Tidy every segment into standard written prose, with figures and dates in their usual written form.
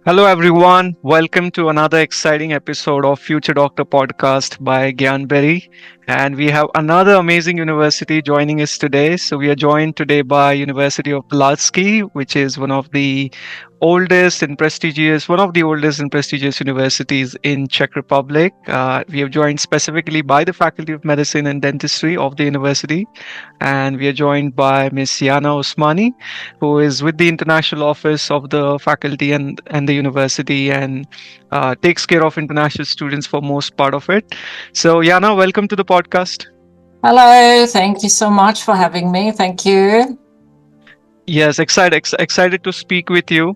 Hello, everyone. Welcome to another exciting episode of Future Doctor podcast by Gyan Berry. And we have another amazing university joining us today. So we are joined today by University of Palacky, which is one of the oldest and prestigious universities in Czech Republic. We are joined specifically by the Faculty of Medicine and Dentistry of the university, and we are joined by Ms. Yana Osmani, who is with the international office of the faculty and the university and takes care of international students for most part of it. So, Yana, welcome to the podcast. Hello, thank you so much for having me. Thank you. Yes, excited to speak with you.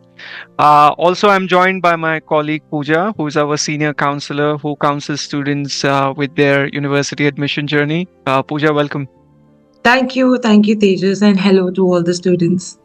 Also, I'm joined by my colleague Pooja, who is our senior counselor who counsels students with their university admission journey. Pooja, welcome. Thank you, Tejas, and hello to all the students.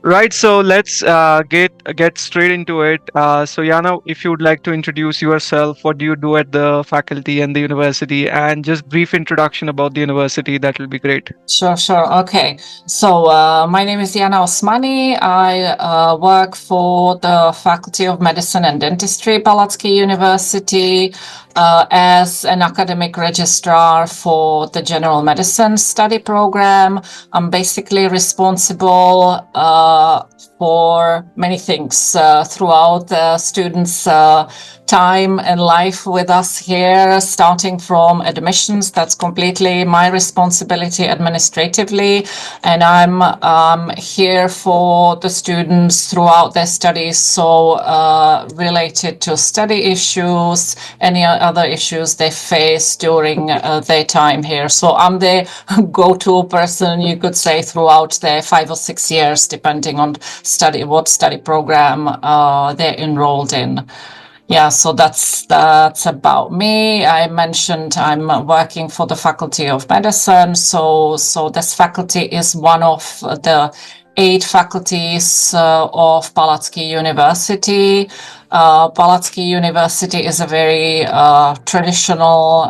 Right, so let's get straight into it. So, Yana, if you would like to introduce yourself, what do you do at the faculty and the university, and just brief introduction about the university, that will be great. Sure. Okay. So, my name is Yana Osmani. I work for the Faculty of Medicine and Dentistry, Palacky University, as an academic registrar for the General Medicine study program. I'm basically responsible for many things throughout the students' time and life with us here, starting from admissions. That's completely my responsibility administratively, and I'm here for the students throughout their studies, so related to study issues, any other issues they face during their time here. So I'm the go-to person, you could say, throughout their 5 or 6 years, depending on what study program they're enrolled in. Yeah, so that's about me. I mentioned I'm working for the Faculty of Medicine. So this faculty is one of the 8 faculties of Palacky University. Palacky University is a very traditional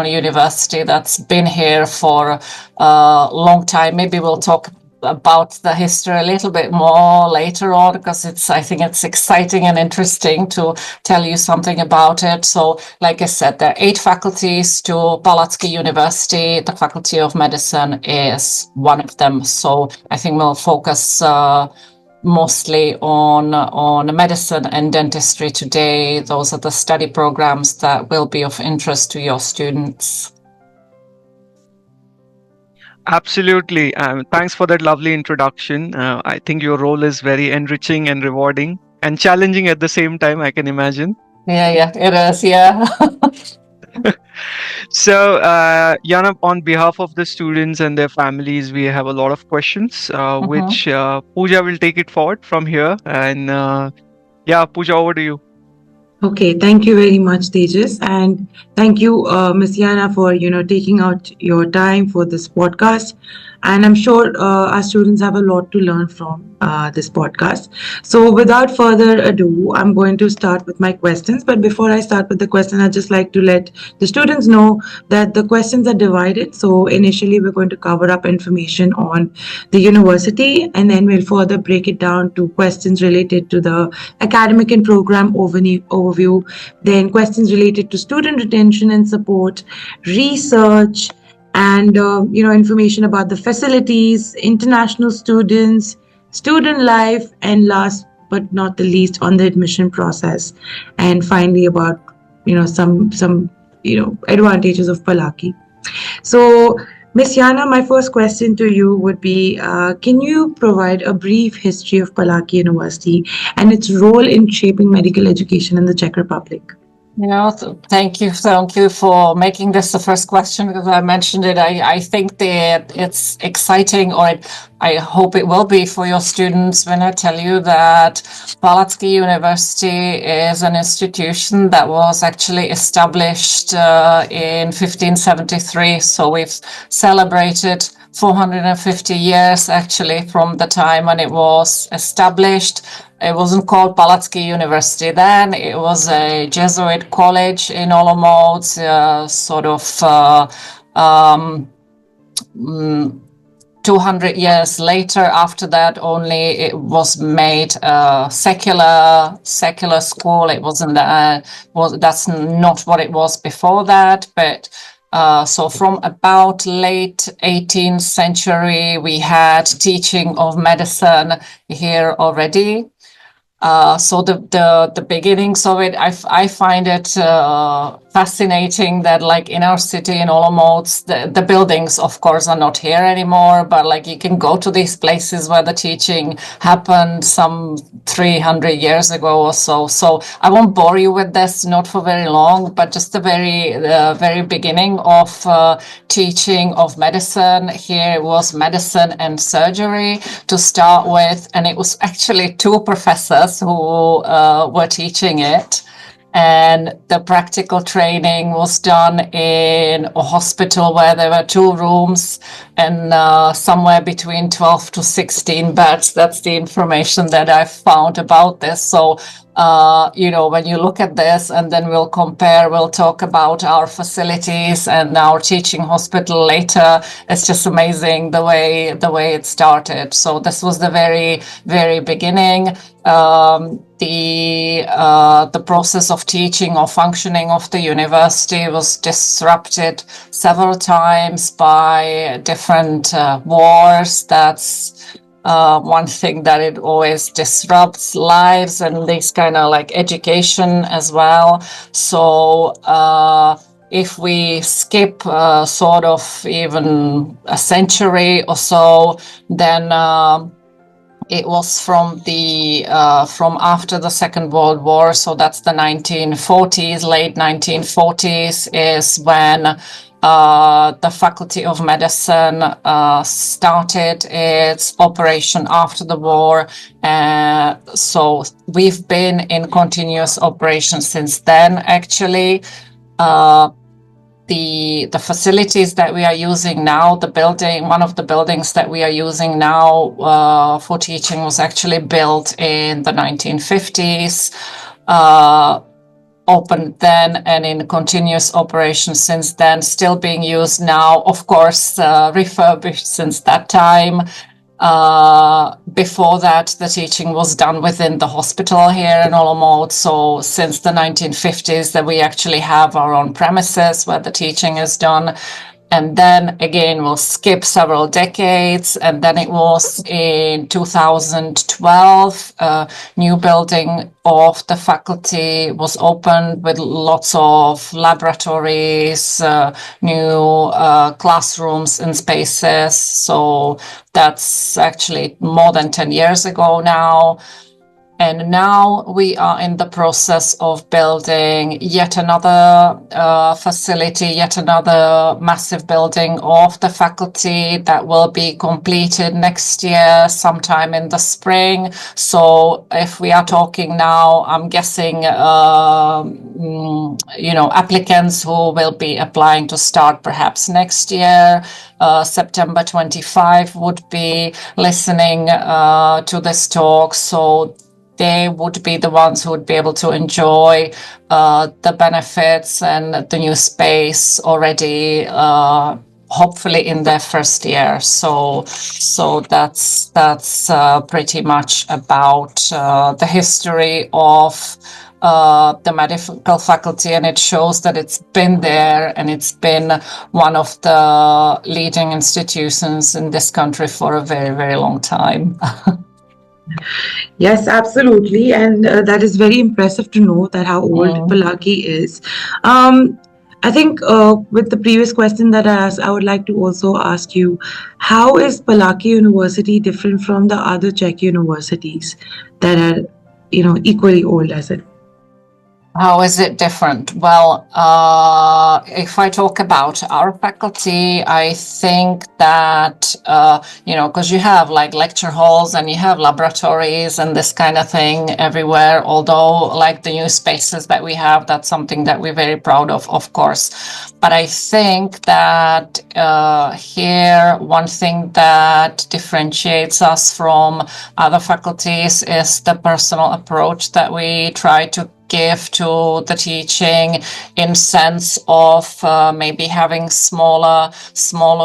university that's been here for a long time. Maybe we'll talk about the history a little bit more later on, because I think it's exciting and interesting to tell you something about it. So, like I said, there are 8 faculties to Palacky University. The Faculty of Medicine is one of them. So I think we'll focus mostly on medicine and dentistry today. Those are the study programs that will be of interest to your students. Absolutely. Thanks for that lovely introduction. I think your role is very enriching and rewarding and challenging at the same time, I can imagine. Yeah, it is. Yeah. So, Yana, on behalf of the students and their families, we have a lot of questions, which Pooja will take it forward from here. And yeah, Pooja, over to you. Okay, thank you very much, Tejas, and thank you, Ms. Yana, for taking out your time for this podcast. And I'm sure our students have a lot to learn from this podcast. So, without further ado, I'm going to start with my questions. But before I start with the question, I'd just like to let the students know that the questions are divided. So, initially, we're going to cover up information on the university, and then we'll further break it down to questions related to the academic and program overview, then questions related to student retention and support, research, and information about the facilities, international students, student life, and last but not the least, on the admission process, and finally about some advantages of Palacky. So, Ms. Yana, my first question to you would be, can you provide a brief history of Palacky University and its role in shaping medical education in the Czech Republic? Thank you for making this the first question, because I mentioned it. I think that it's exciting, or I hope it will be for your students when I tell you that Palacky University is an institution that was actually established in 1573. So we've celebrated 450 years actually from the time when it was established. It wasn't called Palacky University then. It was a Jesuit college in Olomouc, 200 years later, after that, only it was made a secular school. It wasn't that's not what it was before that, but so from about late 18th century, we had teaching of medicine here already. So the beginnings of it, I find it fascinating that like in our city in Olomouc, the buildings of course are not here anymore, but like you can go to these places where the teaching happened some 300 years ago or so. So I won't bore you with this, not for very long, but just the very beginning of teaching of medicine. Here was medicine and surgery to start with, and it was actually two professors who were teaching it. And the practical training was done in a hospital where there were 2 rooms and somewhere between 12 to 16 beds. That's the information that I've found about this. So, when you look at this and then we'll talk about our facilities and our teaching hospital later. It's just amazing the way it started. So this was the very, very beginning. The process of teaching or functioning of the university was disrupted several times by different wars. That's one thing that it always disrupts lives and this kind of like education as well. So if we skip sort of even a century or so, then it was from after the Second World War, so that's the 1940s, late 1940s, is when the Faculty of Medicine started its operation after the war. So we've been in continuous operation since then, actually. The facilities that we are using now, one of the buildings that we are using now for teaching was actually built in the 1950s, opened then and in continuous operation since then, still being used now, of course, refurbished since that time. Before that, the teaching was done within the hospital here in Olomouc. So since the 1950s that we actually have our own premises where the teaching is done. And then again, we'll skip several decades. And then it was in 2012, a new building of the faculty was opened with lots of laboratories, new classrooms and spaces. So that's actually more than 10 years ago now. And now we are in the process of building yet another facility, yet another massive building of the faculty that will be completed next year, sometime in the spring. So if we are talking now, I'm guessing, applicants who will be applying to start perhaps next year, September 25 would be listening to this talk. So they would be the ones who would be able to enjoy the benefits and the new space already, hopefully in their first year. So that's pretty much about the history of the medical faculty, and it shows that it's been there and it's been one of the leading institutions in this country for a very, very long time. Yes, absolutely. And that is very impressive to know that how old Palacky is. I think with the previous question that I asked, I would like to also ask you, how is Palacky University different from the other Czech universities that are, equally old as it? How is it different? Well, if I talk about our faculty, I think that, because you have like lecture halls and you have laboratories and this kind of thing everywhere, although like the new spaces that we have, that's something that we're very proud of course. But I think that here, one thing that differentiates us from other faculties is the personal approach that we try to give to the teaching in sense of maybe having smaller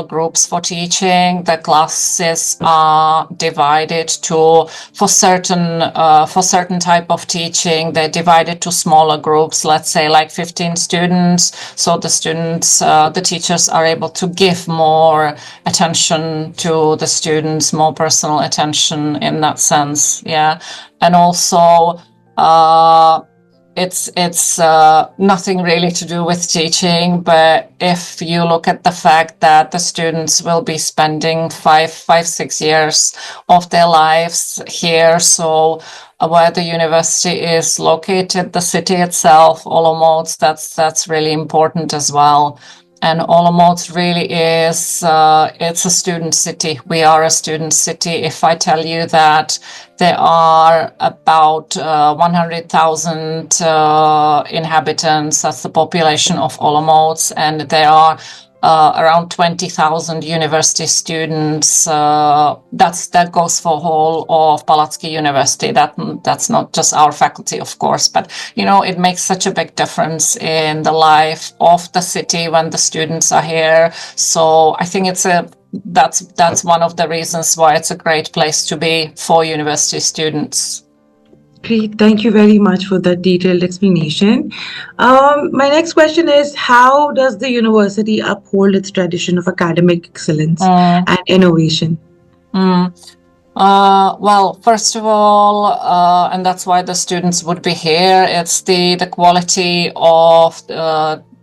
groups for teaching. The classes are divided to for certain type of teaching. They're divided to smaller groups, let's say like 15 students. So the teachers are able to give more attention to the students, more personal attention in that sense. Yeah, and also it's nothing really to do with teaching, but if you look at the fact that the students will be spending 6 years of their lives here, so where the university is located, the city itself, Olomouc, that's really important as well. And Olomouc really is, it's a student city. We are a student city. If I tell you that there are about 100,000 inhabitants, that's the population of Olomouc, and there are around 20,000 university students. That goes for whole of Palacky University. That's not just our faculty, of course, but it makes such a big difference in the life of the city when the students are here. So I think that's one of the reasons why it's a great place to be for university students. Great. Thank you very much for that detailed explanation. My next question is, how does the university uphold its tradition of academic excellence and innovation? Well, first of all, and that's why the students would be here, it's the quality of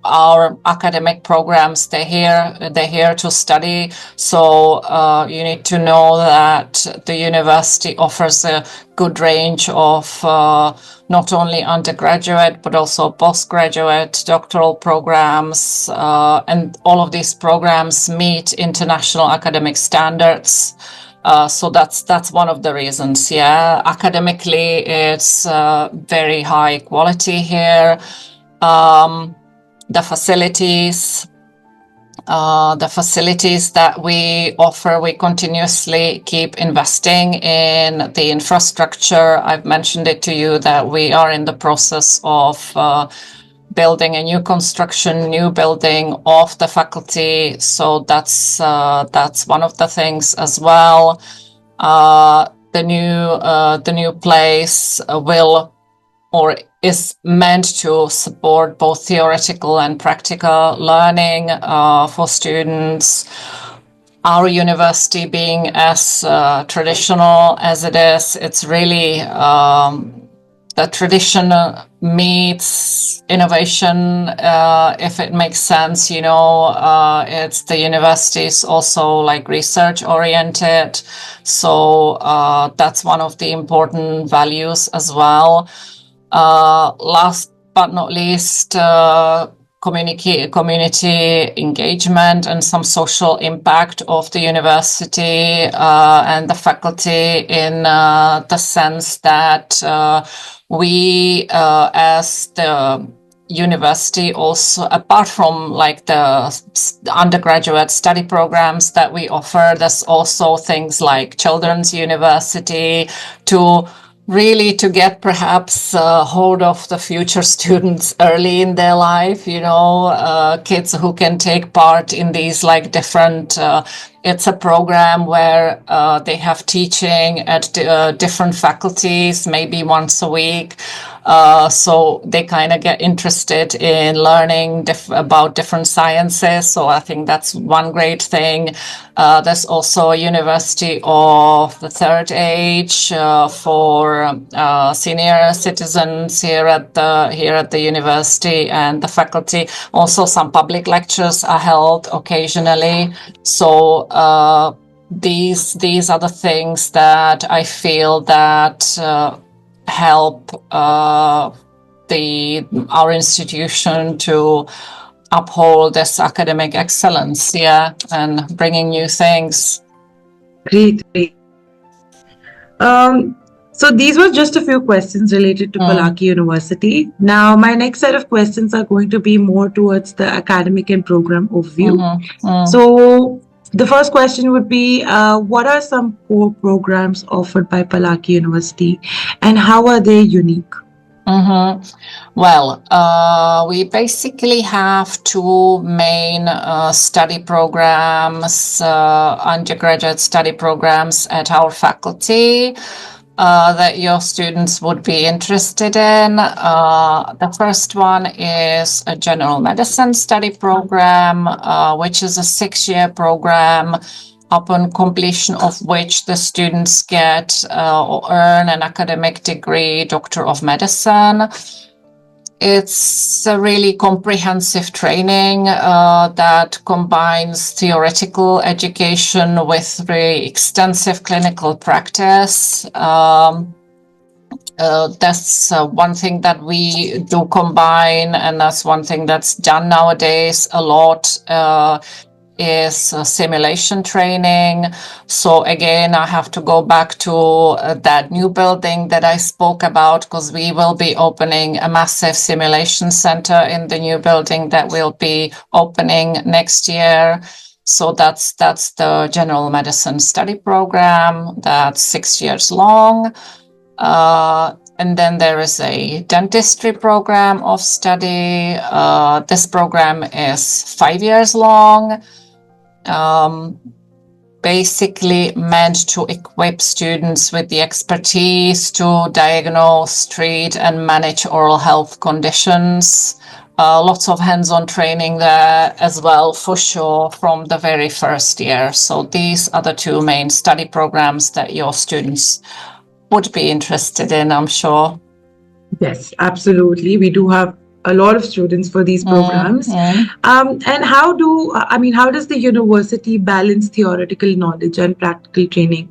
our academic programs. They're here to study. So you need to know that the university offers a good range of not only undergraduate but also postgraduate, doctoral programs, and all of these programs meet international academic standards. So that's one of the reasons. Yeah, academically, it's very high quality here. The facilities that we offer, we continuously keep investing in the infrastructure. I've mentioned it to you that we are in the process of building a new building of the faculty. So that's one of the things as well. The new place will or is meant to support both theoretical and practical learning for students. Our university being as traditional as it is, it's really the tradition meets innovation, if it makes sense. It's the university is also like research oriented, so that's one of the important values as well. Last but not least, community engagement and some social impact of the university and the faculty in the sense that we as the university also, apart from like the undergraduate study programs that we offer, there's also things like children's university to get perhaps hold of the future students early in their life, kids who can take part in these like different, it's a program where they have teaching at different faculties, maybe once a week. So they kind of get interested in learning about different sciences. So I think that's one great thing. There's also a university of the third age for senior citizens here at the university, and the faculty. Also, some public lectures are held occasionally. So these are the things that I feel that help our institution to uphold this academic excellence, and bringing new things. Great. So these were just a few questions related to Palacky University. Now, my next set of questions are going to be more towards the academic and program overview. So the first question would be, what are some core programs offered by Palacky University and how are they unique? Well, we basically have two main study programs, undergraduate study programs at our faculty that your students would be interested in. The first one is a general medicine study program, which is a 6-year program, upon completion of which the students get or earn an academic degree, Doctor of Medicine. It's a really comprehensive training that combines theoretical education with really extensive clinical practice. That's one thing that we do combine, and that's one thing that's done nowadays a lot. Is simulation training. So again, I have to go back to that new building that I spoke about, because we will be opening a massive simulation center in the new building that will be opening next year. So that's the general medicine study program. That's 6 years long. And then there is a dentistry program of study. This program is 5 years long. Basically meant to equip students with the expertise to diagnose, treat, and manage oral health conditions. Lots of hands-on training there as well, for sure, from the very first year. So these are the two main study programs that your students would be interested in, I'm sure. Yes, absolutely. We do have a lot of students for these programs. And how does the university balance theoretical knowledge and practical training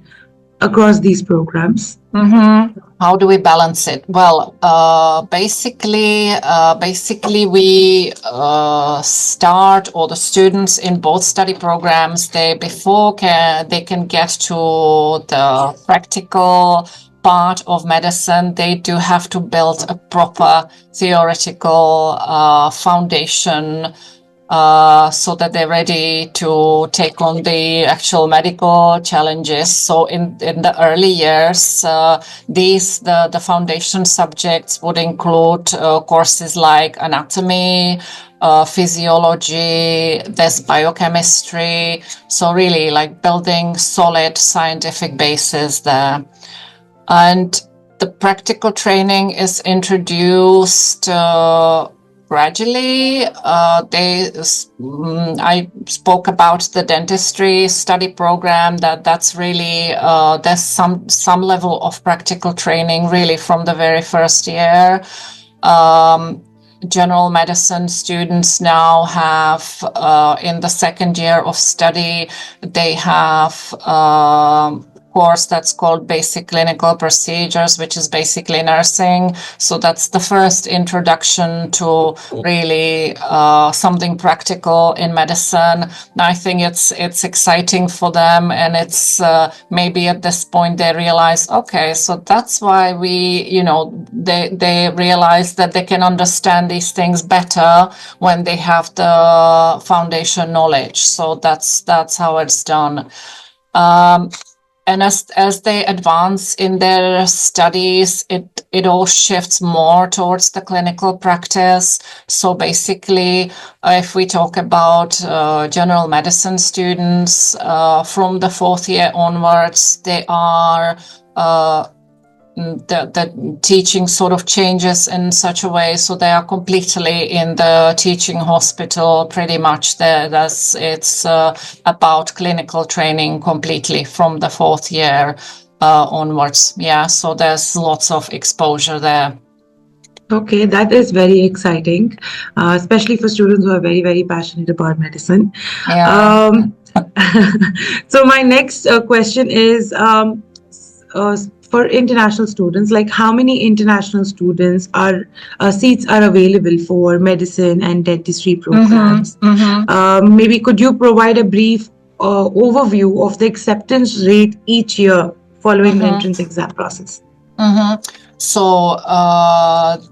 across these programs? How do we balance it? Well, basically, we start, or the students in both study programs, they can get to the practical part of medicine. They do have to build a proper theoretical foundation so that they're ready to take on the actual medical challenges. So in the early years, the foundation subjects would include courses like anatomy, physiology, there's biochemistry. So really like building solid scientific basis there. And the practical training is introduced gradually. I spoke about the dentistry study program. That's really there's some level of practical training really from the very first year. General medicine students now have in the second year of study, they have course that's called Basic Clinical Procedures, which is basically nursing. So that's the first introduction to really something practical in medicine. And I think it's exciting for them, and it's maybe at this point they realize, okay, so that's why they realize that they can understand these things better when they have the foundation knowledge. So that's how it's done. And as they advance in their studies, it all shifts more towards the clinical practice. So basically, if we talk about general medicine students, from the fourth year onwards, they are the teaching sort of changes in such a way, so they are completely in the teaching hospital pretty much. It's about clinical training completely from the fourth year onwards. Yeah, so there's lots of exposure there. Okay, that is very exciting, especially for students who are very, very passionate about medicine. Yeah. So my next question is, for international students, like how many international students seats are available for medicine and dentistry programs? Maybe could you provide a brief overview of the acceptance rate each year following the entrance exam process? So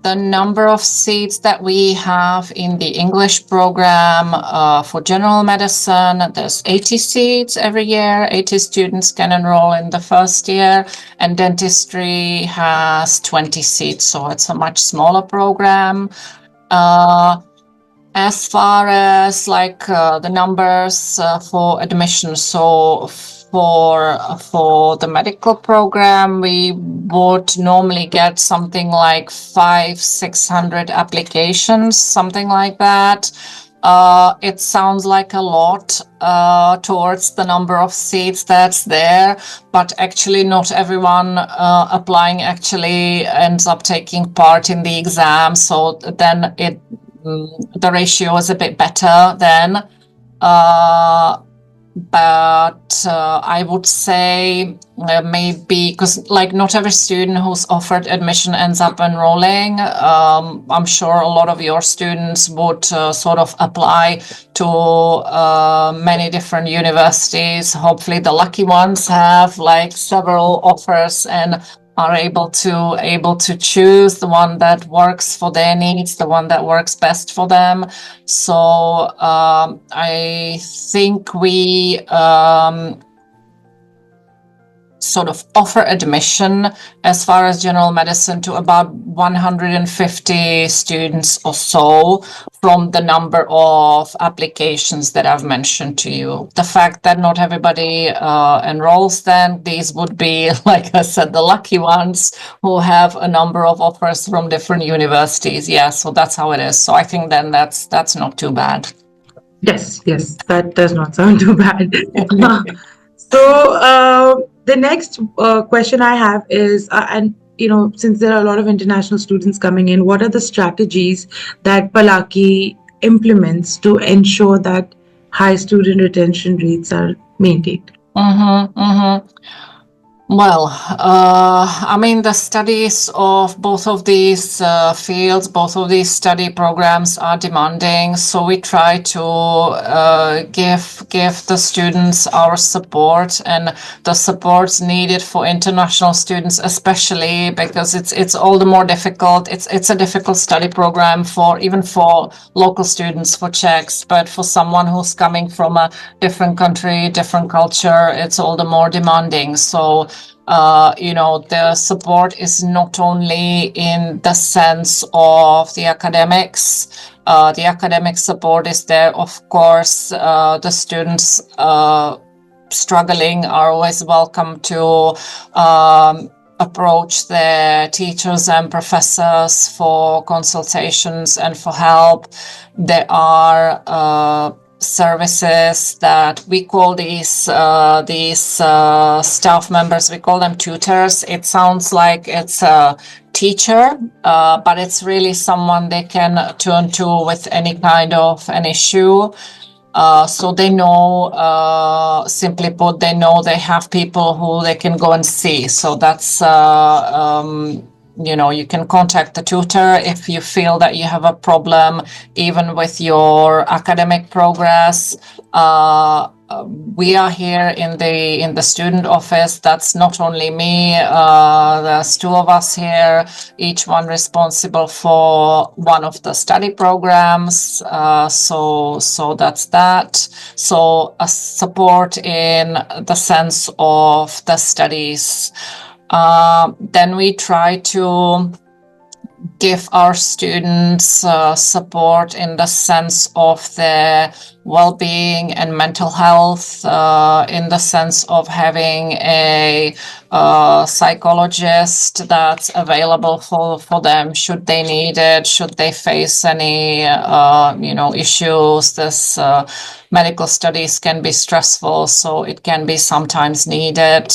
the number of seats that we have in the English program for general medicine, there's 80 seats every year. 80 students can enroll in the first year, and dentistry has 20 seats, so it's a much smaller program. As far as like the numbers for admission, so for the medical program, we would normally get something like 500-600 applications, something like that. It sounds like a lot towards the number of seats that's there, but actually not everyone applying actually ends up taking part in the exam. So then the ratio is a bit better then. But I would say maybe because like not every student who's offered admission ends up enrolling. I'm sure a lot of your students would sort of apply to many different universities. Hopefully the lucky ones have like several offers and are able to choose the one that works for their needs, the one that works best for them. So I think we sort of offer admission as far as general medicine to about 150 students or so from the number of applications that I've mentioned to you. The fact that not everybody enrolls, then these would be, like I said, the lucky ones who have a number of offers from different universities. Yeah, so that's how it is. So I think then that's not too bad. Yes, yes, that does not sound too bad. So the next question I have is, and since there are a lot of international students coming in, what are the strategies that Palacky implements to ensure that high student retention rates are maintained? Well, I mean, the studies of both of these fields, both of these study programs are demanding. So we try to give the students our support and the supports needed for international students, especially because it's all the more difficult. It's a difficult study program for even for local students, for Czechs, but for someone who's coming from a different country, different culture, it's all the more demanding. So the support is not only in the sense of the academics. The academic support is there, of course. The students struggling are always welcome to approach their teachers and professors for consultations and for help. There are services that we call these staff members, we call them tutors. It sounds like it's a teacher, but it's really someone they can turn to with any kind of an issue. So they know, simply put, they know they have people who they can go and see. So that's you can contact the tutor if you feel that you have a problem, even with your academic progress. We are here in the student office. That's not only me. There's two of us here, each one responsible for one of the study programs. So that's that. So a support in the sense of the studies. Then we try to give our students support in the sense of their well-being and mental health, in the sense of having a psychologist that's available for them should they need it, should they face any issues. This medical studies can be stressful, so it can be sometimes needed.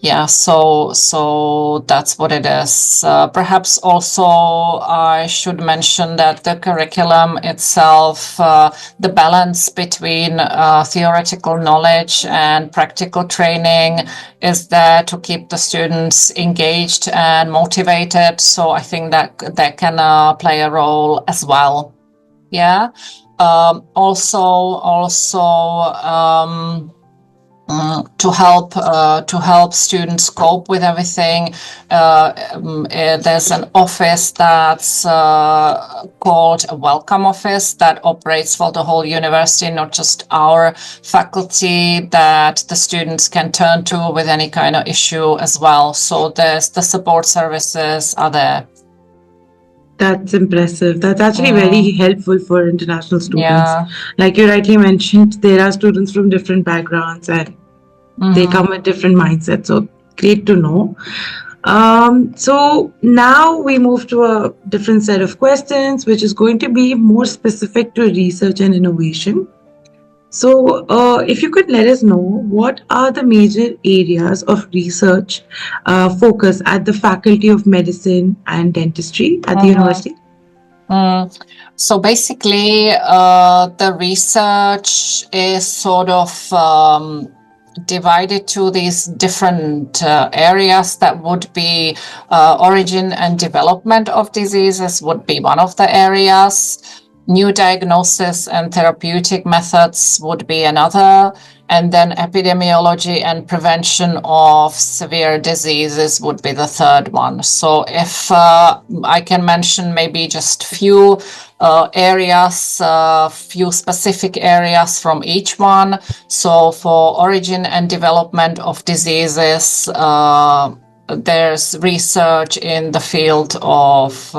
Yeah, so that's what it is. Perhaps also I should mention that the curriculum itself, the balance between theoretical knowledge and practical training is there to keep the students engaged and motivated. So I think that can play a role as well. Yeah. Also, to help students cope with everything. There's an office that's called a welcome office that operates for the whole university, not just our faculty, that the students can turn to with any kind of issue as well. So there's the support services are there. That's impressive. That's actually very helpful for international students. Yeah. Like you rightly mentioned, there are students from different backgrounds and they come with different mindsets. So great to know. So now we move to a different set of questions, which is going to be more specific to research and innovation. So, if you could let us know what are the major areas of research focus at the Faculty of Medicine and Dentistry at the university? So basically, the research is sort of divided to these different areas. That would be origin and development of diseases would be one of the areas. New diagnosis and therapeutic methods would be another, and then epidemiology and prevention of severe diseases would be the third one. So if I can mention maybe just few areas, few specific areas from each one. So for origin and development of diseases, there's research in the field of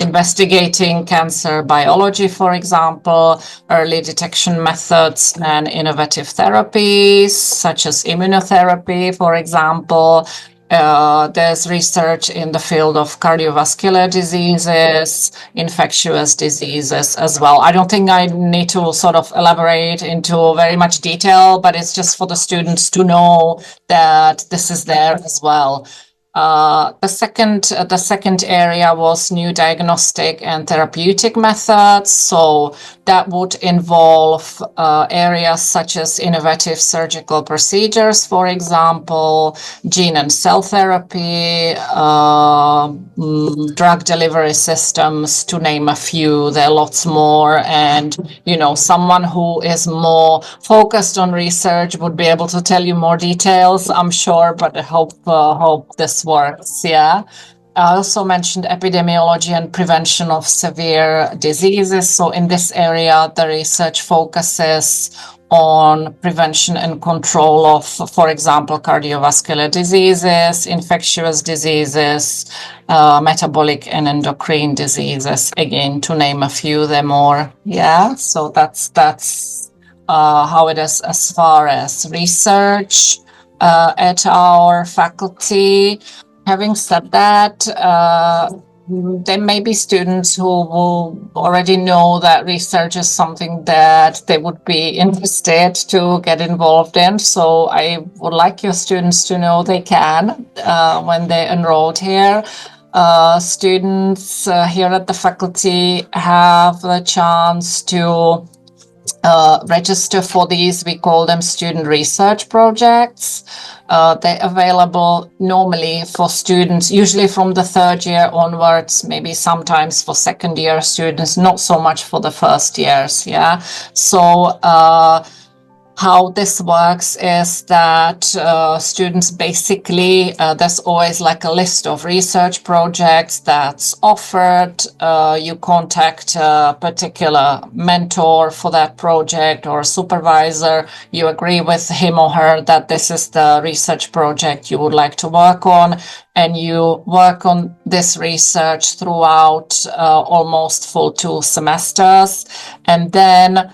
investigating cancer biology, for example, early detection methods and innovative therapies, such as immunotherapy, for example. There's research in the field of cardiovascular diseases, infectious diseases as well. I don't think I need to sort of elaborate into very much detail, but it's just for the students to know that this is there as well. The second area was new diagnostic and therapeutic methods. So that would involve areas such as innovative surgical procedures, for example, gene and cell therapy, drug delivery systems, to name a few. There are lots more. And, someone who is more focused on research would be able to tell you more details, I'm sure, but I hope this works. Yeah. I also mentioned epidemiology and prevention of severe diseases. So in this area, the research focuses on prevention and control of, for example, cardiovascular diseases, infectious diseases, metabolic and endocrine diseases, again, to name a few. There more. Yeah. So that's how it is as far as research at our faculty. Having said that, there may be students who will already know that research is something that they would be interested to get involved in. So I would like your students to know they can when they're enrolled here. Students here at the faculty have the chance to register for these. We call them student research projects. They're available normally for students, usually from the third year onwards, maybe sometimes for second year students, not so much for the first years. Yeah. So how this works is that students basically, there's always like a list of research projects that's offered. You contact a particular mentor for that project or supervisor. You agree with him or her that this is the research project you would like to work on, and you work on this research throughout almost full 2 semesters. And then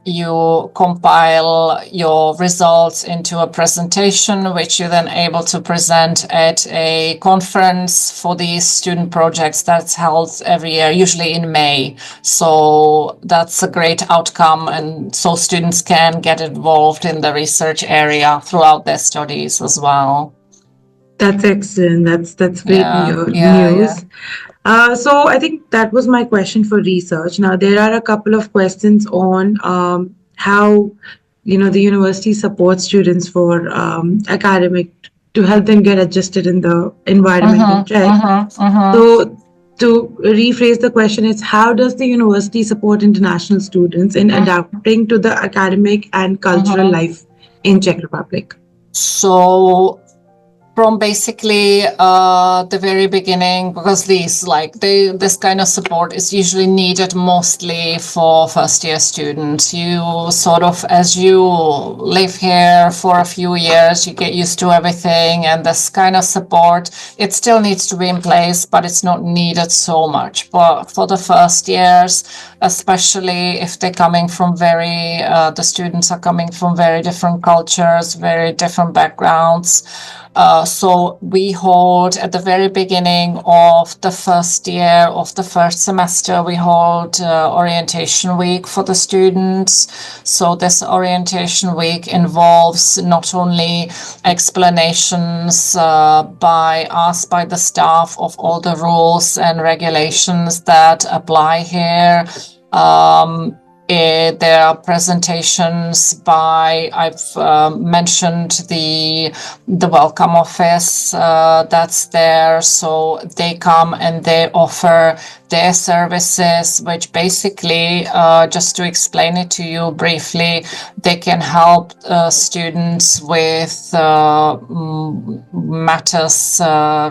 you compile your results into a presentation, which you're then able to present at a conference for these student projects that's held every year, usually in May. So that's a great outcome. And so students can get involved in the research area throughout their studies as well. That's excellent. That's great news. So I think that was my question for research. Now there are a couple of questions on how the university supports students for academic to help them get adjusted in the environment and check. So to rephrase the question, it's how does the university support international students in adapting to the academic and cultural life in Czech Republic? So from basically the very beginning, because this kind of support is usually needed mostly for first year students. You sort of, as you live here for a few years, you get used to everything, and this kind of support, it still needs to be in place, but it's not needed so much. But for the first years, especially if they're coming from the students are coming from very different cultures, very different backgrounds. So we hold at the very beginning of the first year of the first semester, we hold orientation week for the students. So this orientation week involves not only explanations by the staff of all the rules and regulations that apply here. There are presentations by, I've mentioned the welcome office that's there. So they come and they offer their services, which basically, just to explain it to you briefly, they can help students with matters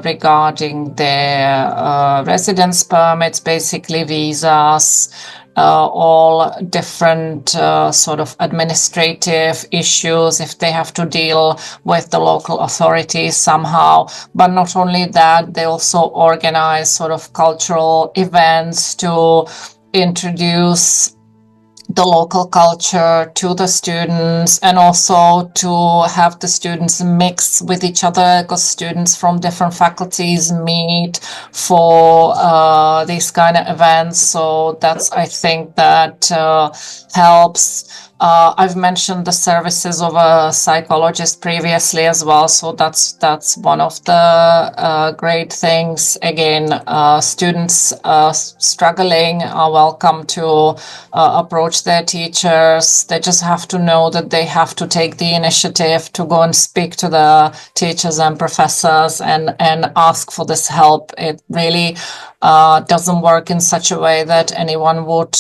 regarding their residence permits, basically visas, all different sort of administrative issues if they have to deal with the local authorities somehow. But not only that, they also organize sort of cultural events to introduce the local culture to the students, and also to have the students mix with each other, because students from different faculties meet for these kind of events. So that's, I think, that helps. I've mentioned the services of a psychologist previously as well, so that's one of the great things. Again, students struggling are welcome to approach their teachers. They just have to know that they have to take the initiative to go and speak to the teachers and professors and ask for this help. It really doesn't work in such a way that anyone would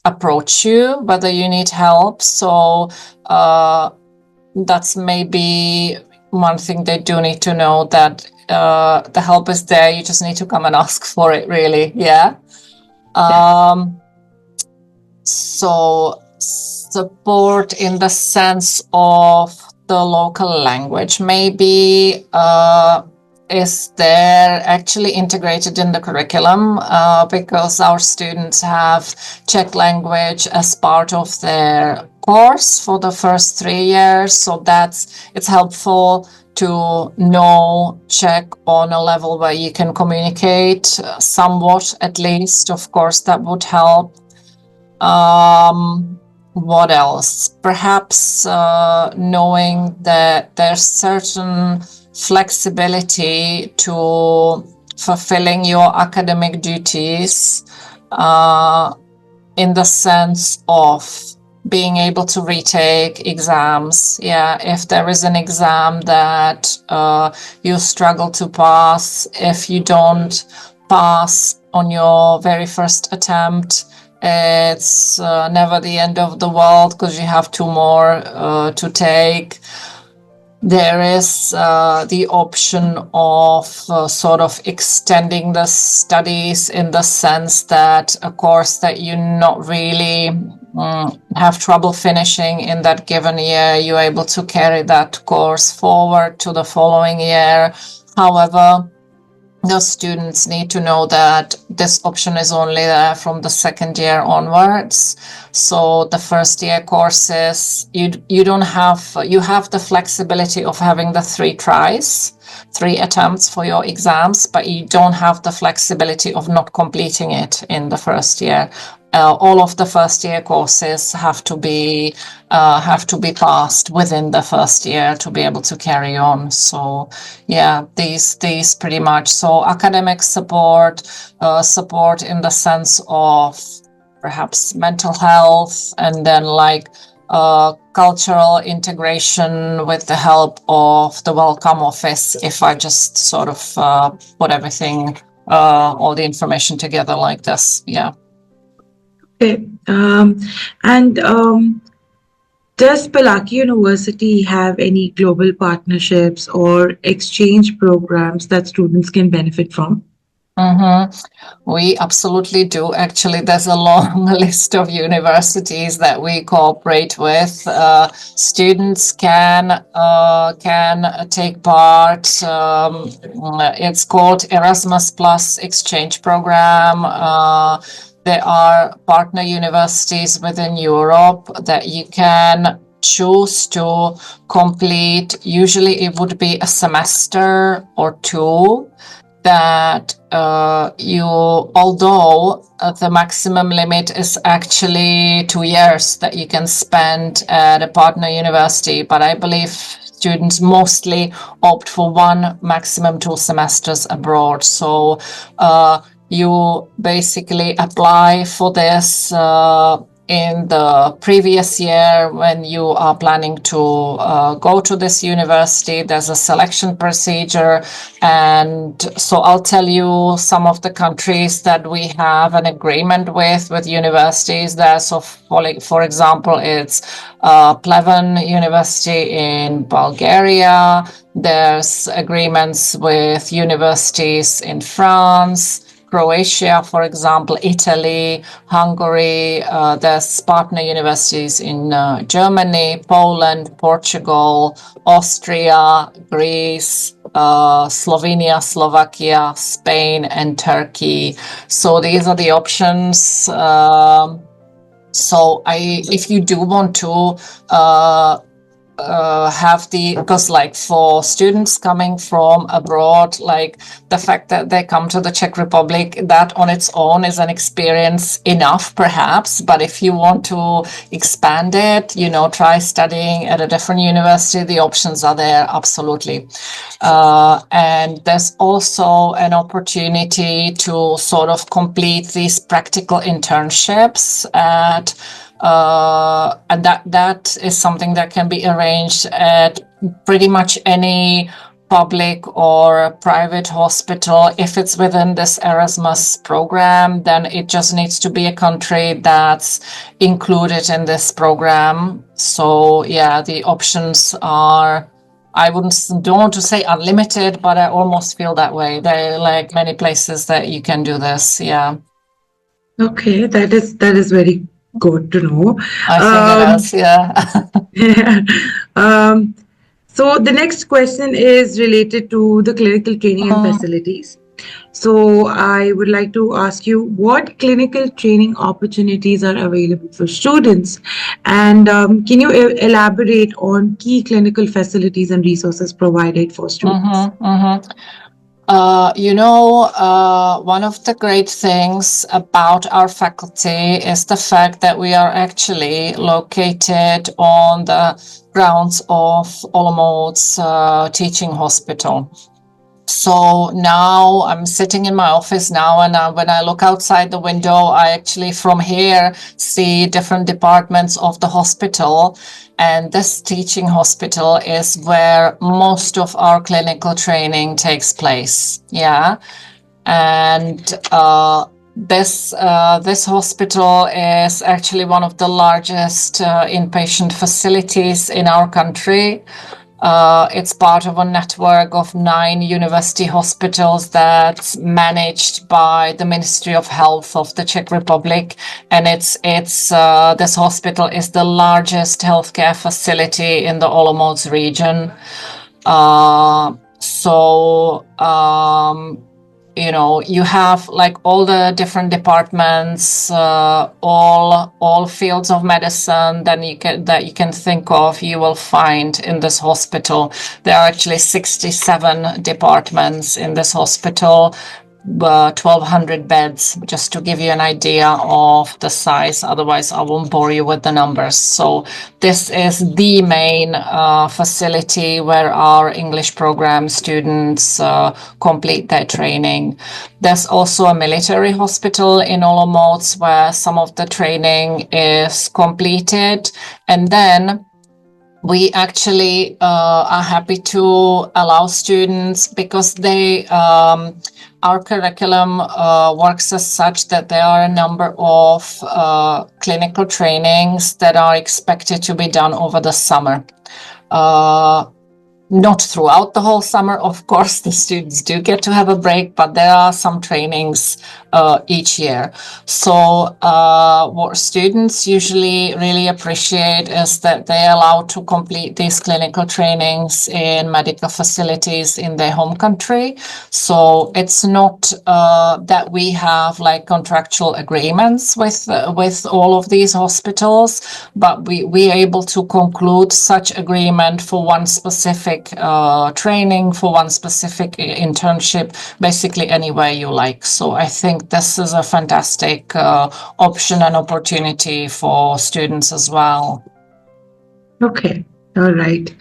approach you whether you need help. So that's maybe one thing they do need to know, that the help is there. You just need to come and ask for it, really. So support in the sense of the local language maybe is there actually integrated in the curriculum, because our students have Czech language as part of their course for the first 3 years. So it's helpful to know Czech on a level where you can communicate somewhat, at least. Of course, that would help. What else? Perhaps knowing that there's certain flexibility to fulfilling your academic duties in the sense of being able to retake exams. If there is an exam that you struggle to pass, if you don't pass on your very first attempt, it's never the end of the world, because you have 2 more to take. There is the option of sort of extending the studies, in the sense that a course that you not really have trouble finishing in that given year, you're able to carry that course forward to the following year. However, the students need to know that this option is only there from the second year onwards. So the first year courses, you have the flexibility of having the 3 tries, 3 attempts for your exams, but you don't have the flexibility of not completing it in the first year. All of the first year courses have to be passed within the first year to be able to carry on. So these pretty much. So academic support in the sense of perhaps mental health, and then cultural integration with the help of the welcome office, if I just sort of put everything all the information together like this. Yeah. Okay. And does Palacky University have any global partnerships or exchange programs that students can benefit from? We absolutely do. Actually, there's a long list of universities that we cooperate with. Students can take part. It's called Erasmus Plus Exchange Program. There are partner universities within Europe that you can choose to complete. Usually, it would be a semester or two that although the maximum limit is actually 2 years that you can spend at a partner university, but I believe students mostly opt for one, maximum 2 semesters abroad. So you basically apply for this in the previous year when you are planning to go to this university. There's a selection procedure, and so I'll tell you some of the countries that we have an agreement with universities there. So for example, it's Pleven University in Bulgaria. There's agreements with universities in France, Croatia, for example, Italy, Hungary. There's partner universities in Germany, Poland, Portugal, Austria, Greece, Slovenia, Slovakia, Spain, and Turkey. So these are the options. If you do want to because like for students coming from abroad, like the fact that they come to the Czech Republic, that on its own is an experience enough perhaps, but if you want to expand it, try studying at a different university, the options are there, absolutely. And there's also an opportunity to sort of complete these practical internships at and that is something that can be arranged at pretty much any public or private hospital. If it's within this Erasmus program, then it just needs to be a country that's included in this program. So yeah, the options are, don't want to say unlimited, but I almost feel that way. There are like many places that you can do this. Yeah. Okay, that is very good to know. I think it is, yeah. Yeah. So the next question is related to the clinical training and facilities. So I would like to ask you, what clinical training opportunities are available for students? And can you elaborate on key clinical facilities and resources provided for students? One of the great things about our faculty is the fact that we are actually located on the grounds of Olomouc Teaching Hospital. So now I'm sitting in my office now, and when I look outside the window, I actually from here see different departments of the hospital. And this teaching hospital is where most of our clinical training takes place. Yeah. And this hospital is actually one of the largest inpatient facilities in our country. It's part of a network of 9 university hospitals that's managed by the Ministry of Health of the Czech Republic, and this hospital is the largest healthcare facility in the Olomouc region. You have like all the different departments, all fields of medicine that you can think of, you will find in this hospital. There are actually 67 departments in this hospital, 1,200 beds, just to give you an idea of the size. Otherwise, I won't bore you with the numbers. So this is the main facility where our English program students complete their training. There's also a military hospital in Olomouc where some of the training is completed. And then we actually are happy to allow students, because our curriculum works as such that there are a number of clinical trainings that are expected to be done over the summer. Not throughout the whole summer, of course, the students do get to have a break, but there are some trainings each year. So what students usually really appreciate is that they're allowed to complete these clinical trainings in medical facilities in their home country. So it's not that we have like contractual agreements with all of these hospitals, but we are able to conclude such agreement for one specific training, for one specific internship, basically anywhere you like. So I think this is a fantastic option and opportunity for students as well. Okay, all right.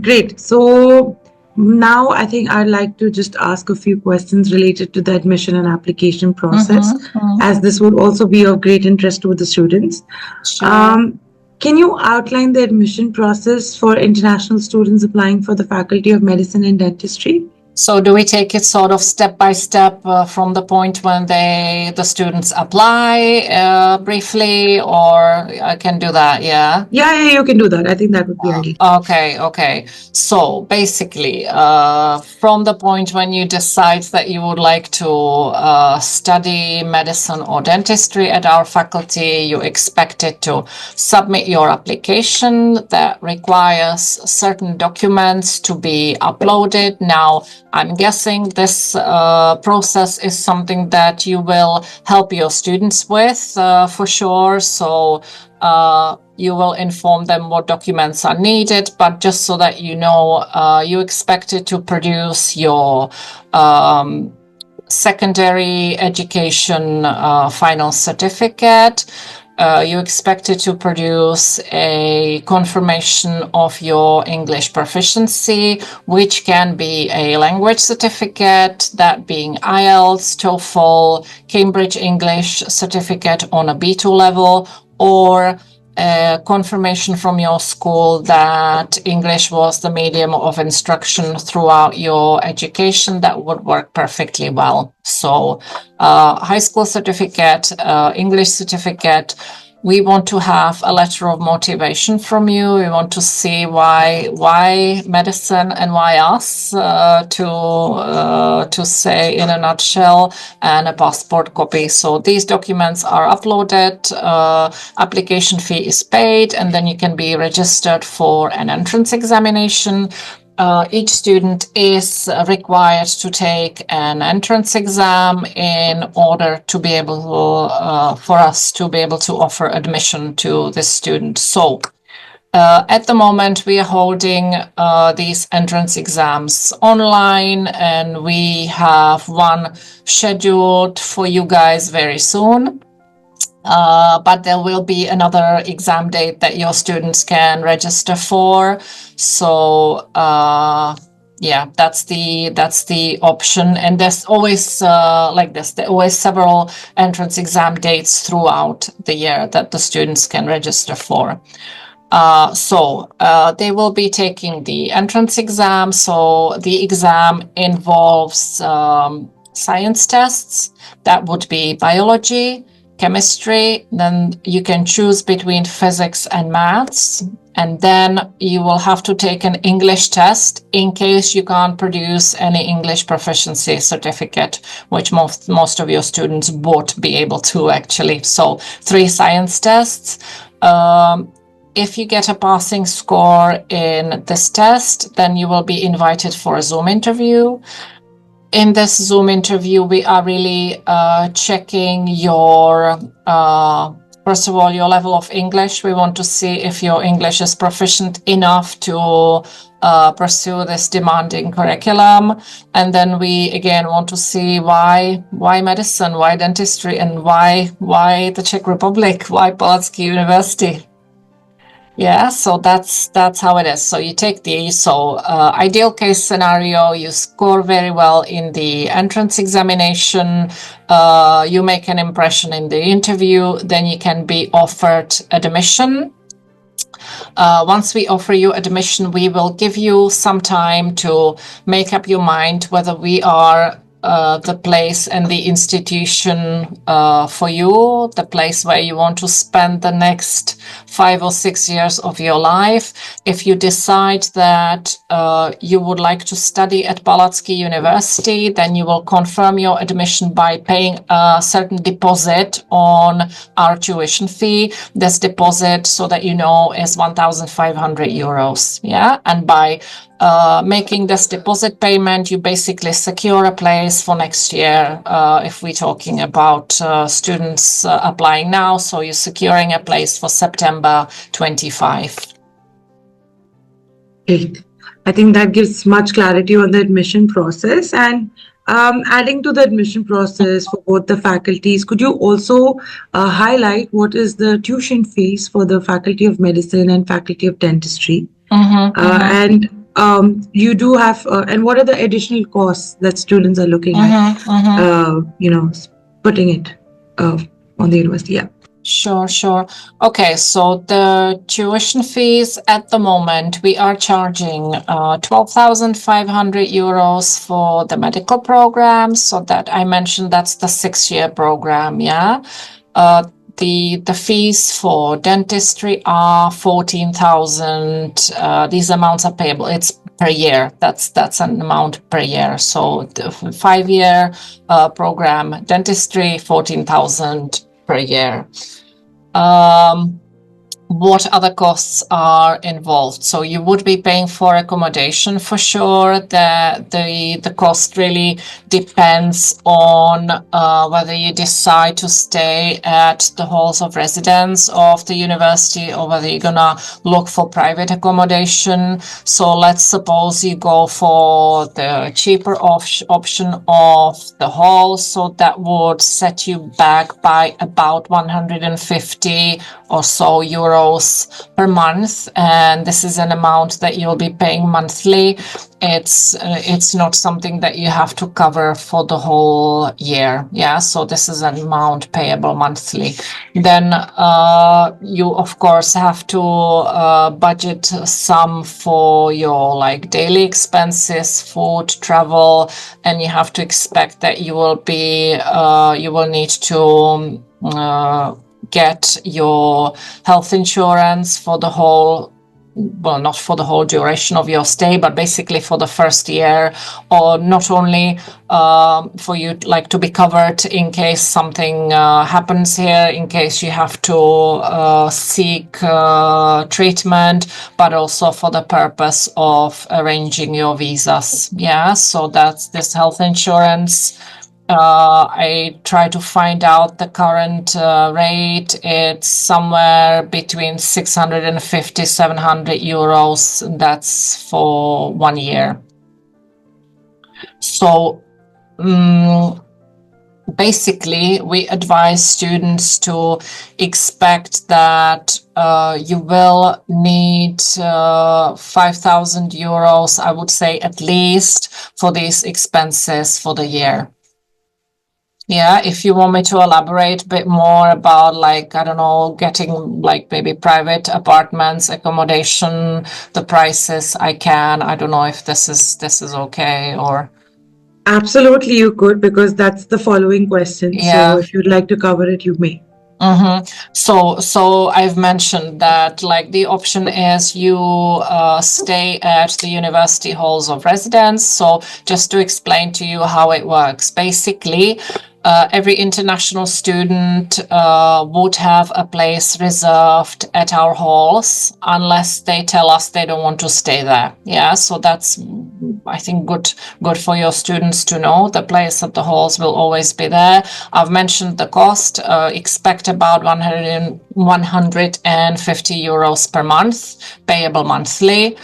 Great. So now I think I'd like to just ask a few questions related to the admission and application process, as this would also be of great interest to the students. Sure. Can you outline the admission process for international students applying for the Faculty of Medicine and Dentistry? So do we take it sort of step by step from the point when the students apply briefly, or I can do that? Yeah. Yeah, you can do that. I think that would be ideal. Okay. So basically, from the point when you decide that you would like to study medicine or dentistry at our faculty, you're expected to submit your application that requires certain documents to be uploaded. Now, I'm guessing this process is something that you will help your students with for sure. So you will inform them what documents are needed, but just so that you know, you expected to produce your secondary education final certificate. You expected to produce a confirmation of your English proficiency, which can be a language certificate, that being IELTS, TOEFL, Cambridge English certificate on a B2 level, or a confirmation from your school that English was the medium of instruction throughout your education. That would work perfectly well. So high school certificate, English certificate. We want to have a letter of motivation from you. We want to see why medicine and why us, to say in a nutshell, and a passport copy. So these documents are uploaded, application fee is paid, and then you can be registered for an entrance examination. Each student is required to take an entrance exam in order to be able to, for us to be able to offer admission to this student. So at the moment, we are holding these entrance exams online, and we have one scheduled for you guys very soon. But there will be another exam date that your students can register for. So yeah, that's the option. And there's always like this, there are always several entrance exam dates throughout the year that the students can register for. So they will be taking the entrance exam. So the exam involves science tests. That would be biology, chemistry. Then you can choose between physics and maths. And then you will have to take an English test in case you can't produce any English proficiency certificate, which most of your students won't be able to actually. So 3 science tests. If you get a passing score in this test, then you will be invited for a Zoom interview. In this Zoom interview, we are really checking your, first of all, your level of English. We want to see if your English is proficient enough to pursue this demanding curriculum. And then we again want to see why medicine, why dentistry, and why the Czech Republic, why Palacky University. Yeah, so that's how it is. So you take ideal case scenario, you score very well in the entrance examination, you make an impression in the interview, then you can be offered admission. Once we offer you admission, we will give you some time to make up your mind whether we are the place and the institution for you, the place where you want to spend the next 5 or 6 years of your life. If you decide that you would like to study at Palacky University, then you will confirm your admission by paying a certain deposit on our tuition fee. This deposit, so that you know, is 1,500 euros. Yeah, and by making this deposit payment, you basically secure a place for next year. If we're talking about students applying now, so you're securing a place for September 25. Great. I think that gives much clarity on the admission process. And adding to the admission process for both the faculties, could you also highlight what is the tuition fees for the Faculty of Medicine and Faculty of Dentistry? And you do have, and what are the additional costs that students are looking at, putting it on the university? Yeah. Sure. Okay, so the tuition fees at the moment, we are charging 12,500 euros for the medical program. So that I mentioned, that's the 6-year program, yeah. The fees for dentistry are 14,000. These amounts are payable. It's per year. That's an amount per year. So the 5-year program, dentistry, 14,000 per year. What other costs are involved? So you would be paying for accommodation for sure. The cost really depends on whether you decide to stay at the halls of residence of the university or whether you're gonna look for private accommodation. So let's suppose you go for the cheaper option of the hall. So that would set you back by about 150 or so euros per month, and this is an amount that you'll be paying monthly. It's not something that you have to cover for the whole year. Yeah, so this is an amount payable monthly. Then you of course have to budget some for your like daily expenses, food, travel, and you have to expect that you will need to get your health insurance for the whole, well, not for the whole duration of your stay, but basically for the first year, or not only for you like to be covered in case something happens here, in case you have to seek treatment, but also for the purpose of arranging your visas. Yeah, so that's this health insurance. I try to find out the current rate. It's somewhere between 650, 700 euros. That's for 1 year. So basically, we advise students to expect that you will need 5,000 euros, I would say at least, for these expenses for the year. Yeah, if you want me to elaborate a bit more about, like, I don't know, getting like maybe private apartments, accommodation, the prices, I can. I don't know if this is okay or. Absolutely, you could, because that's the following question. Yeah. So if you'd like to cover it, you may. So I've mentioned that like the option is you stay at the university halls of residence. So just to explain to you how it works, basically every international student would have a place reserved at our halls unless they tell us they don't want to stay there. Yeah, so that's, I think, good for your students to know. The place at the halls will always be there. I've mentioned the cost. Expect about 150 euros per month, payable monthly.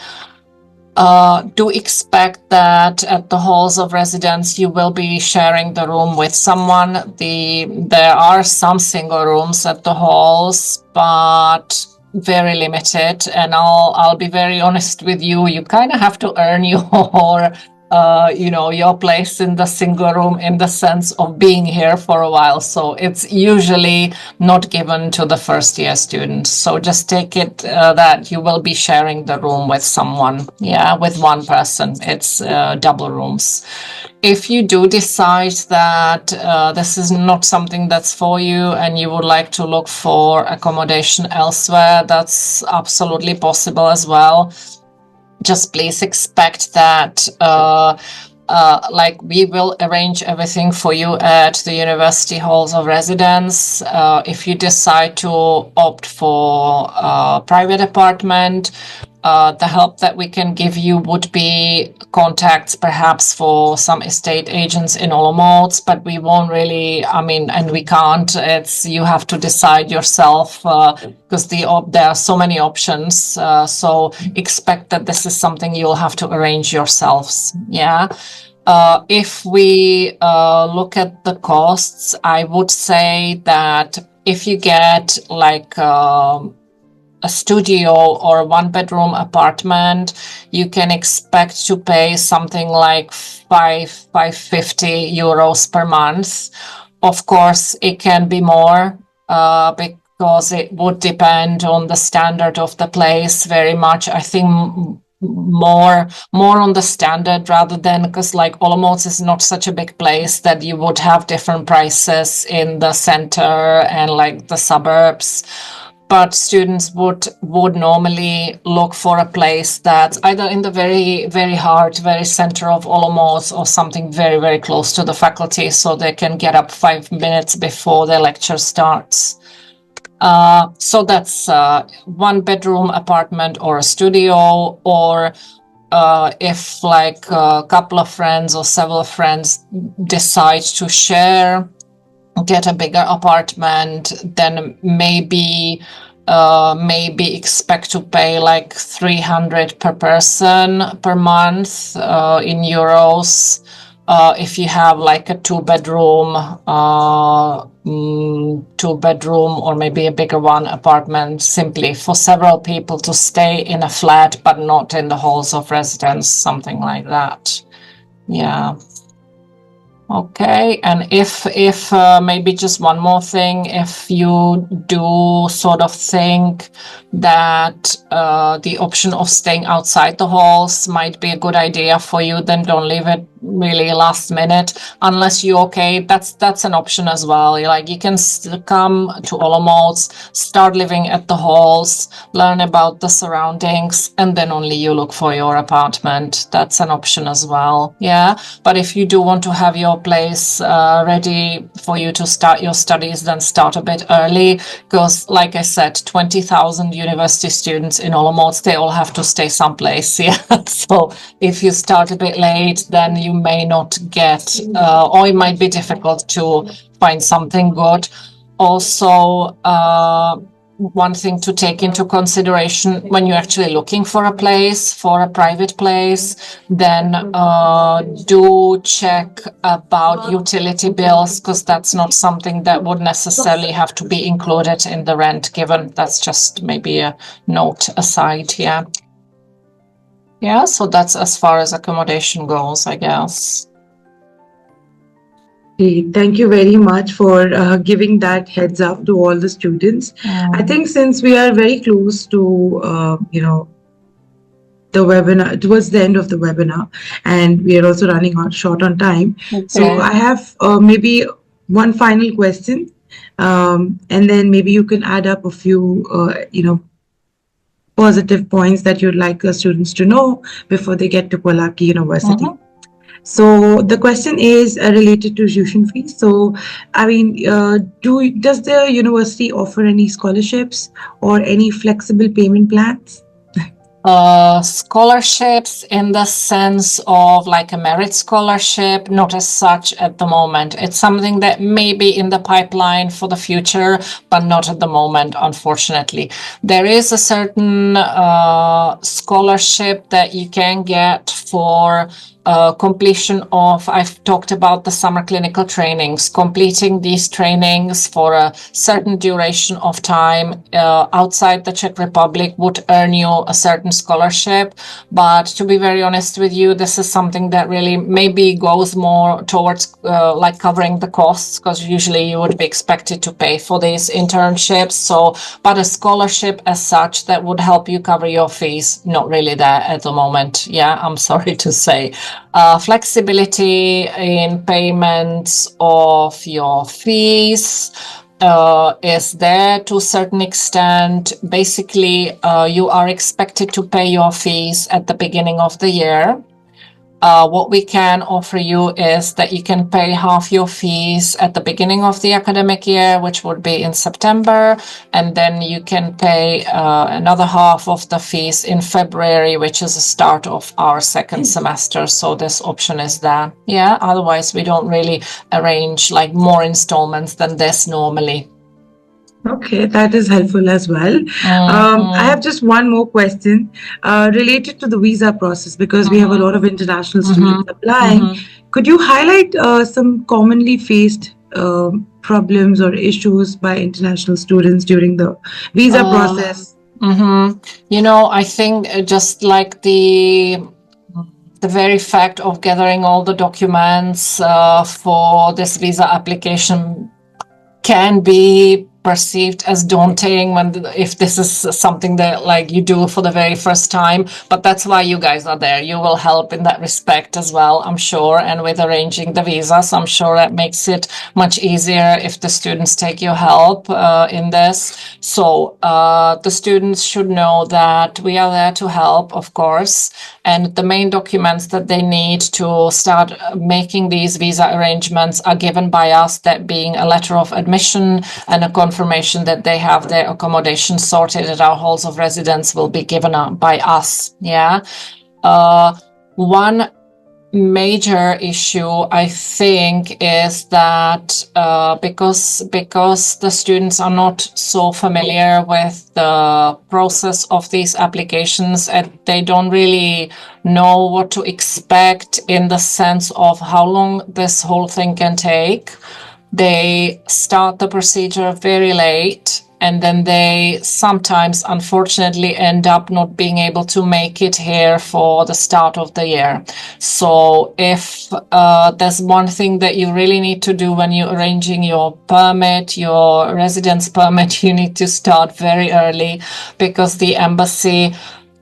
Do expect that at the halls of residence you will be sharing the room with someone. There are some single rooms at the halls, but very limited. And I'll be very honest with you. You kind of have to earn your your place in the single room in the sense of being here for a while. So it's usually not given to the first year students. So just take it that you will be sharing the room with someone. Yeah, with one person. It's double rooms. If you do decide that this is not something that's for you and you would like to look for accommodation elsewhere, that's absolutely possible as well. Just please expect that like we will arrange everything for you at the university halls of residence. If you decide to opt for a private apartment, the help that we can give you would be contacts perhaps for some estate agents in Olomouc, but we won't really, and we can't. You have to decide yourself because there are so many options. So expect that this is something you'll have to arrange yourselves. Yeah. If we look at the costs, I would say that if you get like a studio or a one-bedroom apartment, you can expect to pay something like 550 euros per month. Of course, it can be more because it would depend on the standard of the place very much. I think more on the standard rather than, because like Olomouc is not such a big place that you would have different prices in the center and like the suburbs. But students would normally look for a place that's either in the very, very heart, very center of Olomouc or something very, very close to the faculty so they can get up 5 minutes before the lecture starts. So that's one bedroom apartment or a studio, or if like a couple of friends or several friends decide to share, get a bigger apartment, then maybe expect to pay like 300 per person per month in euros. If you have like a two-bedroom or maybe a bigger one apartment, simply for several people to stay in a flat but not in the halls of residence, something like that. Yeah. Okay, and if maybe just one more thing, if you do sort of think that the option of staying outside the halls might be a good idea for you, then don't leave it really last minute unless you're okay. That's an option as well. Like you can come to Olomouc, start living at the halls, learn about the surroundings, and then only you look for your apartment. That's an option as well. Yeah, but if you do want to have your place ready for you to start your studies, then start a bit early, because like I said, 20,000 university students in Olomouc, they all have to stay someplace. Yeah, so if you start a bit late, then you may not get or it might be difficult to find something good. Also, one thing to take into consideration when you're actually looking for a place, for a private place, then do check about utility bills, because that's not something that would necessarily have to be included in the rent given. That's just maybe a note aside. Yeah. Yeah, so that's as far as accommodation goes, I guess. Great. Thank you very much for giving that heads up to all the students. I think since we are very close to, the webinar, towards the end of the webinar, and we are also running short on time. Okay. So I have maybe one final question, and then maybe you can add up a few, positive points that you'd like the students to know before they get to Palacky University. So the question is related to tuition fees. So, I mean, does the university offer any scholarships or any flexible payment plans? Scholarships in the sense of like a merit scholarship, not as such at the moment. It's something that may be in the pipeline for the future, but not at the moment, unfortunately. There is a certain scholarship that you can get for completion of, I've talked about the summer clinical trainings. Completing these trainings for a certain duration of time outside the Czech Republic would earn you a certain scholarship. But to be very honest with you, this is something that really maybe goes more towards like covering the costs, because usually you would be expected to pay for these internships. So, but a scholarship as such that would help you cover your fees, not really there at the moment. Yeah, I'm sorry to say. Flexibility in payments of your fees is there to a certain extent. Basically, you are expected to pay your fees at the beginning of the year. What we can offer you is that you can pay half your fees at the beginning of the academic year, which would be in September, and then you can pay another half of the fees in February, which is the start of our second semester. So this option is there. Yeah, otherwise we don't really arrange like more installments than this normally. Okay, that is helpful as well. I have just one more question related to the visa process, because we have a lot of international students applying. Could you highlight some commonly faced problems or issues by international students during the visa process? You know, I think just like the very fact of gathering all the documents for this visa application can be perceived as daunting if this is something that like you do for the very first time, but that's why you guys are there. You will help in that respect as well, I'm sure, and with arranging the visas, I'm sure that makes it much easier if the students take your help in this. So the students should know that we are there to help, of course, and the main documents that they need to start making these visa arrangements are given by us, that being a letter of admission and a confirmation that they have their accommodation sorted at our halls of residence will be given up by us. Yeah. One major issue, I think, is that because the students are not so familiar with the process of these applications, and they don't really know what to expect in the sense of how long this whole thing can take. They start the procedure very late, and then they sometimes, unfortunately, end up not being able to make it here for the start of the year. So if there's one thing that you really need to do when you're arranging your permit, your residence permit, you need to start very early, because the embassy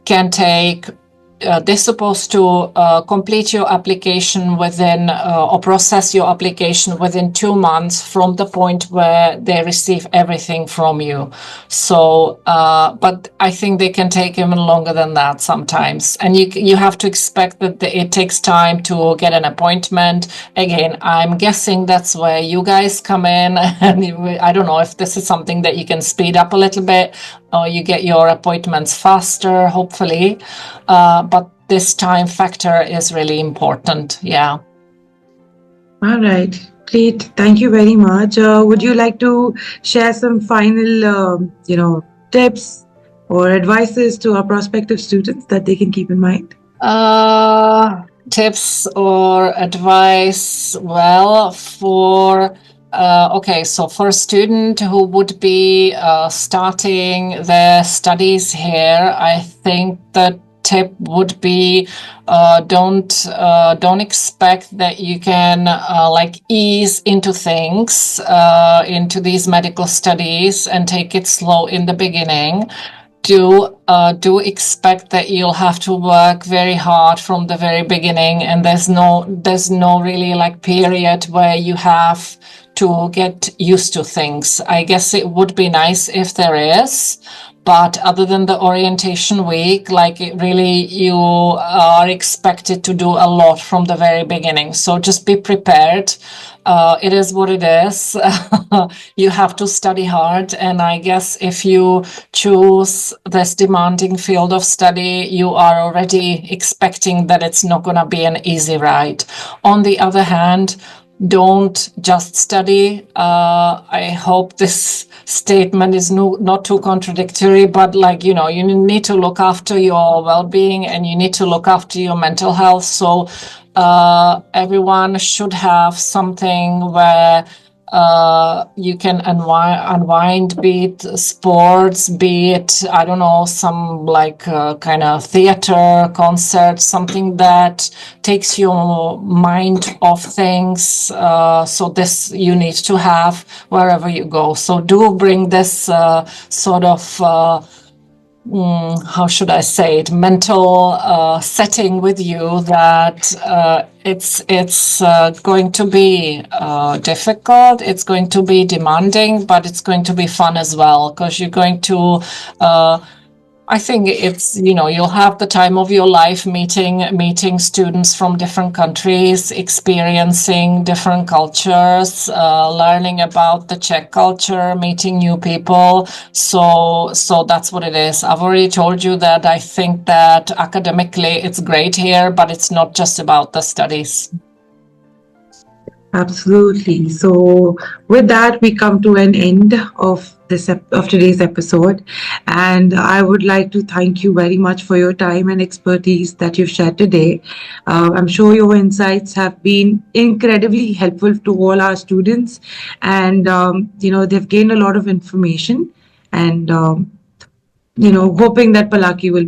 can take they're supposed to complete your application within or process your application within 2 months from the point where they receive everything from you. So, but I think they can take even longer than that sometimes. And you have to expect that it takes time to get an appointment. Again, I'm guessing that's where you guys come in. And I don't know if this is something that you can speed up a little bit, or you get your appointments faster, hopefully. But this time factor is really important. Yeah. All right. Great. Thank you very much. Would you like to share some final, tips or advices to our prospective students that they can keep in mind? Tips or advice? Well, so for a student who would be starting their studies here, I think the tip would be don't expect that you can ease into things, into these medical studies, and take it slow in the beginning. Do expect that you'll have to work very hard from the very beginning, and there's no really period where you have to get used to things. I guess it would be nice if there is, but other than the orientation week, you are expected to do a lot from the very beginning. So just be prepared. It is what it is. You have to study hard. And I guess if you choose this demanding field of study, you are already expecting that it's not going to be an easy ride. On the other hand, don't just study. I hope this statement is not too contradictory, but you need to look after your well-being, and you need to look after your mental health. So everyone should have something where you can unwind, be it sports, be it, I don't know, some like kind of theater, concert, something that takes your mind off things. So this you need to have wherever you go. So do bring this sort of how should I say it, mental setting with you that it's going to be difficult, it's going to be demanding, but it's going to be fun as well, because you're going to I think it's, you'll have the time of your life meeting students from different countries, experiencing different cultures, learning about the Czech culture, meeting new people. So that's what it is. I've already told you that I think that academically it's great here, but it's not just about the studies. Absolutely. So, with that, we come to an end of of today's episode, and I would like to thank you very much for your time and expertise that you've shared today. I'm sure your insights have been incredibly helpful to all our students, and they've gained a lot of information. And hoping that Palaki will be